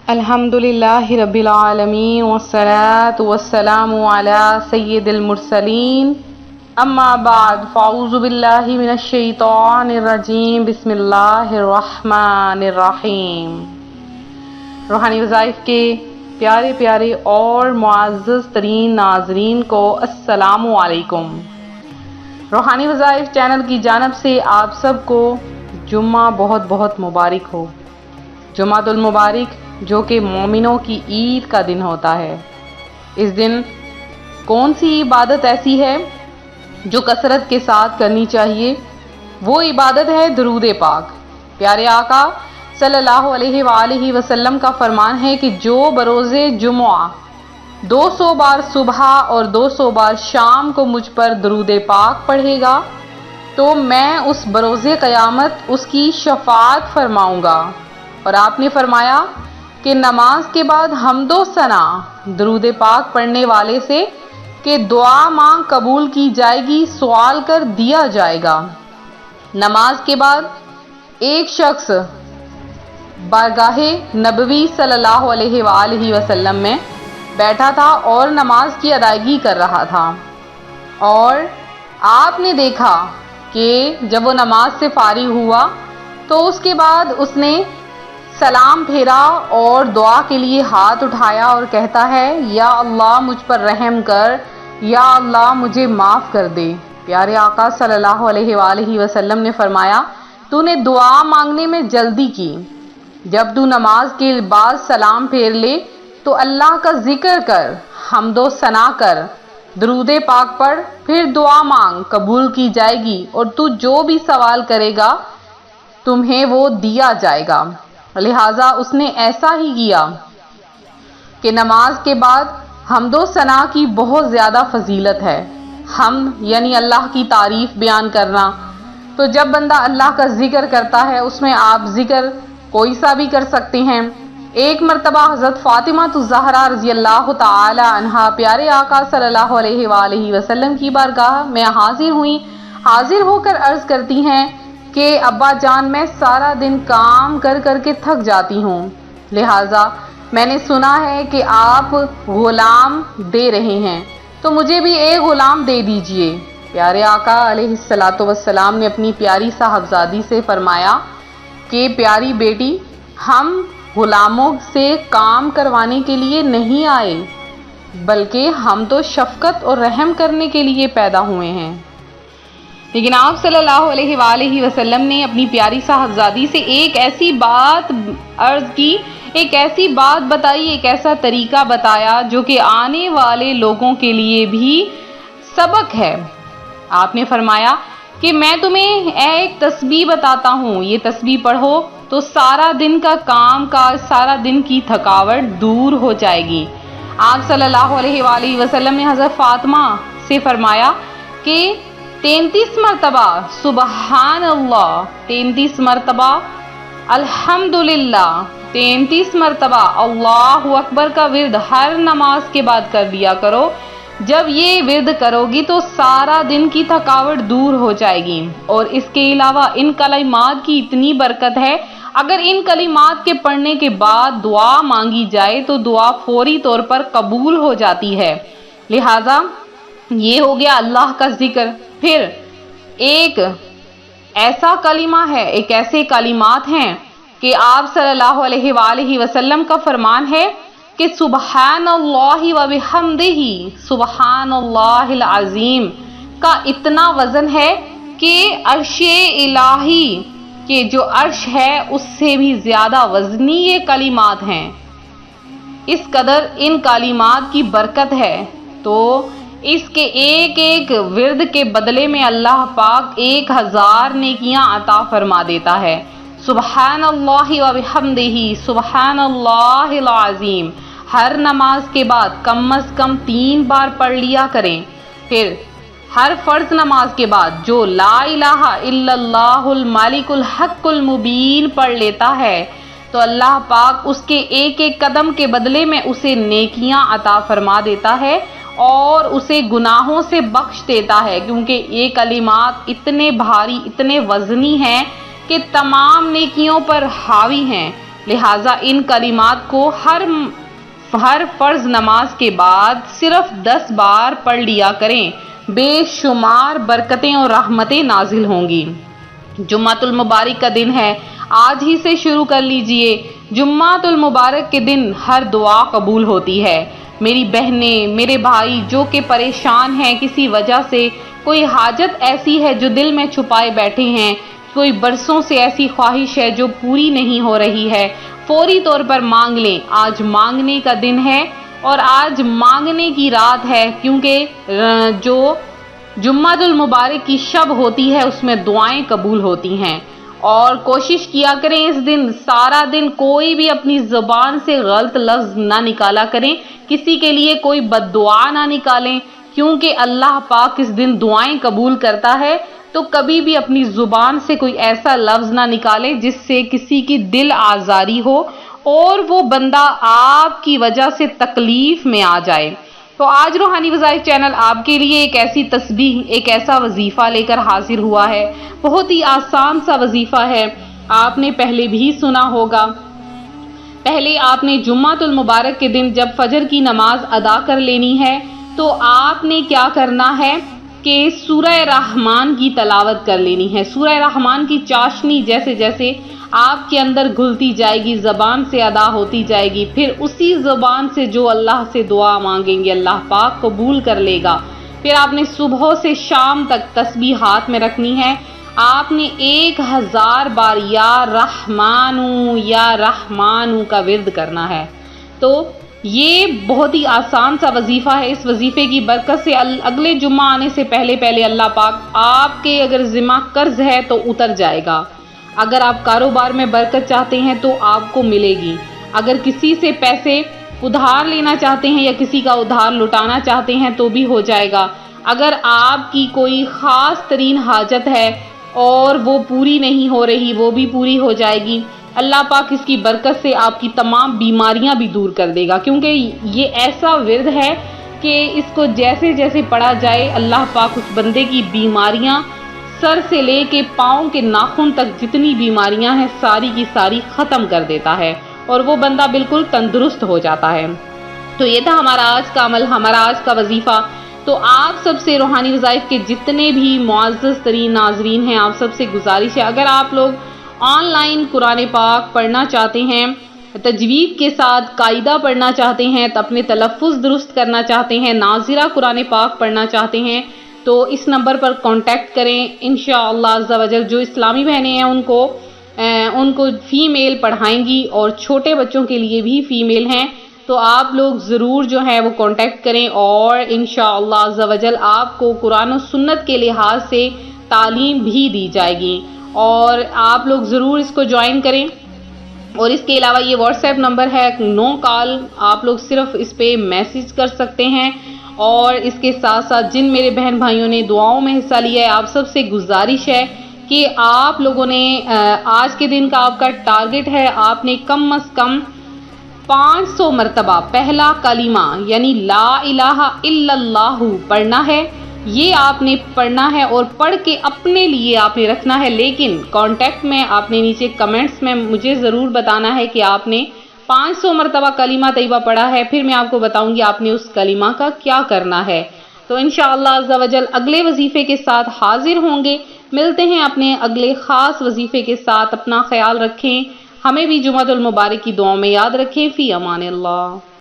الحمدللہ رب العالمین والصلاة والسلام علی سید المرسلین اما بعد فاعوذ باللہ من الشیطان الرجیم بسم اللہ الرحمن الرحیم۔ روحانی وظائف کے پیارے پیارے اور معزز ترین ناظرین کو السلام علیکم۔ روحانی وظائف چینل کی جانب سے آپ سب کو جمعہ بہت بہت مبارک ہو۔ جمعۃ المبارک جو کہ مومنوں کی عید کا دن ہوتا ہے۔ اس دن کون سی عبادت ایسی ہے جو کثرت کے ساتھ کرنی چاہیے؟ وہ عبادت ہے درود پاک۔ پیارے آقا صلی اللہ علیہ وآلہ وسلم کا فرمان ہے کہ جو بروز جمعہ 200 بار صبح اور 200 بار شام کو مجھ پر درود پاک پڑھے گا تو میں اس بروز قیامت اس کی شفاعت فرماؤں گا۔ اور آپ نے فرمایا کہ نماز کے بعد حمد و ثنا درود پاک پڑھنے والے سے کہ دعا مانگ قبول کی جائے گی، سوال کر دیا جائے گا۔ نماز کے بعد ایک شخص بارگاہ نبوی صلی اللہ علیہ وآلہ وسلم میں بیٹھا تھا اور نماز کی ادائیگی کر رہا تھا، اور آپ نے دیکھا کہ جب وہ نماز سے فارغ ہوا تو اس کے بعد اس نے سلام پھیرا اور دعا کے لیے ہاتھ اٹھایا اور کہتا ہے، یا اللہ مجھ پر رحم کر، یا اللہ مجھے معاف کر دے۔ پیارے آقا صلی اللہ علیہ وآلہ وسلم نے فرمایا، تو نے دعا مانگنے میں جلدی کی۔ جب تو نماز کے بعد سلام پھیر لے تو اللہ کا ذکر کر، حمد و ثنا کر، درود پاک پڑھ، پھر دعا مانگ قبول کی جائے گی، اور تو جو بھی سوال کرے گا تمہیں وہ دیا جائے گا۔ لہٰذا اس نے ایسا ہی کیا کہ نماز کے بعد حمد و ثنا کی بہت زیادہ فضیلت ہے۔ حمد یعنی اللہ کی تعریف بیان کرنا، تو جب بندہ اللہ کا ذکر کرتا ہے اس میں آپ ذکر کوئی سا بھی کر سکتے ہیں۔ ایک مرتبہ حضرت فاطمہ الزہرا رضی اللہ تعالی عنہا پیارے آقا صلی اللہ علیہ وآلہ وسلم کی بارگاہ میں حاضر ہوئیں۔ حاضر ہو کر عرض کرتی ہیں کہ ابا جان میں سارا دن کام کر کر کے تھک جاتی ہوں، لہٰذا میں نے سنا ہے کہ آپ غلام دے رہے ہیں، تو مجھے بھی ایک غلام دے دیجئے۔ پیارے آقا علیہ الصلوۃ والسلام نے اپنی پیاری صاحبزادی سے فرمایا کہ پیاری بیٹی، ہم غلاموں سے کام کروانے کے لیے نہیں آئے، بلکہ ہم تو شفقت اور رحم کرنے کے لیے پیدا ہوئے ہیں۔ لیکن آپ صلی اللہ علیہ وآلہ وسلم نے اپنی پیاری صاحبزادی سے ایک ایسی بات عرض کی، ایک ایسی بات بتائی، ایک ایسا طریقہ بتایا جو کہ آنے والے لوگوں کے لیے بھی سبق ہے۔ آپ نے فرمایا کہ میں تمہیں ایک تسبیح بتاتا ہوں، یہ تسبیح پڑھو تو سارا دن کا کام کاج، سارا دن کی تھکاوٹ دور ہو جائے گی۔ آپ صلی اللہ علیہ وآلہ وسلم نے حضرت فاطمہ سے فرمایا کہ 33 مرتبہ سبحان اللہ، 33 مرتبہ الحمدللہ، 33 مرتبہ اللہ اکبر کا ورد ہر نماز کے بعد کر لیا کرو۔ جب یہ ورد کرو گی تو سارا دن کی تھکاوٹ دور ہو جائے گی۔ اور اس کے علاوہ ان کلمات کی اتنی برکت ہے، اگر ان کلمات کے پڑھنے کے بعد دعا مانگی جائے تو دعا فوری طور پر قبول ہو جاتی ہے۔ لہٰذا یہ ہو گیا اللہ کا ذکر۔ پھر ایک ایسا کلمہ ہے، ایک ایسے کلمات ہیں کہ آپ صلی اللہ علیہ وآلہ وسلم کا فرمان ہے کہ سبحان اللہ و بحمدہ سبحان اللہ العظیم کا اتنا وزن ہے کہ عرش الہی کے جو عرش ہے اس سے بھی زیادہ وزنی یہ کلمات ہیں۔ اس قدر ان کلمات کی برکت ہے، تو اس کے ایک ایک ورد کے بدلے میں اللہ پاک 1000 نیکیاں عطا فرما دیتا ہے۔ سبحان اللہ و بحمدہ سبحان اللہ العظیم ہر نماز کے بعد کم از کم 3 بار پڑھ لیا کریں۔ پھر ہر فرض نماز کے بعد جو لا الہ الا اللہ الملک الحق المبین پڑھ لیتا ہے تو اللہ پاک اس کے ایک ایک قدم کے بدلے میں اسے نیکیاں عطا فرما دیتا ہے اور اسے گناہوں سے بخش دیتا ہے، کیونکہ یہ کلمات اتنے بھاری، اتنے وزنی ہیں کہ تمام نیکیوں پر حاوی ہیں۔ لہٰذا ان کلمات کو ہر فرض نماز کے بعد صرف 10 بار پڑھ لیا کریں، بے شمار برکتیں اور رحمتیں نازل ہوں گی۔ جمعۃ المبارک کا دن ہے، آج ہی سے شروع کر لیجئے۔ جمعۃ المبارک کے دن ہر دعا قبول ہوتی ہے۔ میری بہنیں، میرے بھائی جو کہ پریشان ہیں کسی وجہ سے، کوئی حاجت ایسی ہے جو دل میں چھپائے بیٹھے ہیں، کوئی برسوں سے ایسی خواہش ہے جو پوری نہیں ہو رہی ہے، فوری طور پر مانگ لیں۔ آج مانگنے کا دن ہے اور آج مانگنے کی رات ہے، کیونکہ جو جمعۃ المبارک کی شب ہوتی ہے اس میں دعائیں قبول ہوتی ہیں۔ اور کوشش کیا کریں اس دن سارا دن کوئی بھی اپنی زبان سے غلط لفظ نہ نکالا کریں، کسی کے لیے کوئی بد دعا نہ نکالیں، کیونکہ اللہ پاک اس دن دعائیں قبول کرتا ہے۔ تو کبھی بھی اپنی زبان سے کوئی ایسا لفظ نہ نکالے جس سے کسی کی دل آزاری ہو اور وہ بندہ آپ کی وجہ سے تکلیف میں آ جائے۔ تو آج روحانی وظائف چینل آپ کے لیے ایک ایسی تسبیح، ایک ایسا وظیفہ لے کر حاضر ہوا ہے۔ بہت ہی آسان سا وظیفہ ہے، آپ نے پہلے بھی سنا ہوگا۔ پہلے آپ نے جمعۃ المبارک کے دن جب فجر کی نماز ادا کر لینی ہے تو آپ نے کیا کرنا ہے کہ سورہ رحمان کی تلاوت کر لینی ہے۔ سورہ رحمان کی چاشنی جیسے جیسے آپ کے اندر گھلتی جائے گی، زبان سے ادا ہوتی جائے گی، پھر اسی زبان سے جو اللہ سے دعا مانگیں گے اللہ پاک قبول کر لے گا۔ پھر آپ نے صبح سے شام تک تسبیح ہاتھ میں رکھنی ہے۔ آپ نے 1000 بار یا رحمانو کا ورد کرنا ہے۔ تو یہ بہت ہی آسان سا وظیفہ ہے۔ اس وظیفے کی برکت سے اگلے جمعہ آنے سے پہلے اللہ پاک آپ کے اگر ذمہ قرض ہے تو اتر جائے گا۔ اگر آپ کاروبار میں برکت چاہتے ہیں تو آپ کو ملے گی۔ اگر کسی سے پیسے ادھار لینا چاہتے ہیں یا کسی کا ادھار لٹانا چاہتے ہیں تو بھی ہو جائے گا۔ اگر آپ کی کوئی خاص ترین حاجت ہے اور وہ پوری نہیں ہو رہی، وہ بھی پوری ہو جائے گی۔ اللہ پاک اس کی برکت سے آپ کی تمام بیماریاں بھی دور کر دے گا، کیونکہ یہ ایسا ورد ہے کہ اس کو جیسے جیسے پڑھا جائے اللہ پاک اس بندے کی بیماریاں سر سے لے کے پاؤں کے ناخن تک جتنی بیماریاں ہیں ساری کی ساری ختم کر دیتا ہے اور وہ بندہ بالکل تندرست ہو جاتا ہے۔ تو یہ تھا ہمارا آج کا عمل، ہمارا آج کا وظیفہ۔ تو آپ سب سے روحانی وظائف کے جتنے بھی معزز ترین ناظرین ہیں، آپ سب سے گزارش ہے اگر آپ لوگ آن لائن قرآن پاک پڑھنا چاہتے ہیں، تجوید کے ساتھ قاعدہ پڑھنا چاہتے ہیں، تو اپنے تلفظ درست کرنا چاہتے ہیں، ناظرہ قرآن پاک پڑھنا چاہتے ہیں تو اس نمبر پر کانٹیکٹ کریں۔ انشاءاللہ عز و جل جو اسلامی بہنیں ہیں ان کو فیمیل پڑھائیں گی اور چھوٹے بچوں کے لیے بھی فیمیل ہیں، تو آپ لوگ ضرور جو ہے وہ کانٹیکٹ کریں اور انشاءاللہ عز و جل آپ کو قرآن و سنت کے لحاظ سے تعلیم بھی دی جائے گی اور آپ لوگ ضرور اس کو جوائن کریں۔ اور اس کے علاوہ یہ واٹس ایپ نمبر ہے، نو کال، آپ لوگ صرف اس پہ میسج کر سکتے ہیں۔ اور اس کے ساتھ ساتھ جن میرے بہن بھائیوں نے دعاؤں میں حصہ لیا ہے آپ سب سے گزارش ہے کہ آپ لوگوں نے آج کے دن کا آپ کا ٹارگٹ ہے، آپ نے کم از کم 500 مرتبہ پہلا کلمہ یعنی لا الہ الا اللہ پڑھنا ہے۔ یہ آپ نے پڑھنا ہے اور پڑھ کے اپنے لیے آپ نے رکھنا ہے، لیکن کانٹیکٹ میں آپ نے نیچے کمنٹس میں مجھے ضرور بتانا ہے کہ آپ نے 500 مرتبہ کلمہ طیبہ پڑھا ہے، پھر میں آپ کو بتاؤں گی آپ نے اس کلمہ کا کیا کرنا ہے۔ تو انشاءاللہ عز و جل اگلے وظیفے کے ساتھ حاضر ہوں گے، ملتے ہیں اپنے اگلے خاص وظیفے کے ساتھ۔ اپنا خیال رکھیں، ہمیں بھی جمعۃ المبارک کی دعاؤں میں یاد رکھیں۔ فی امان اللہ۔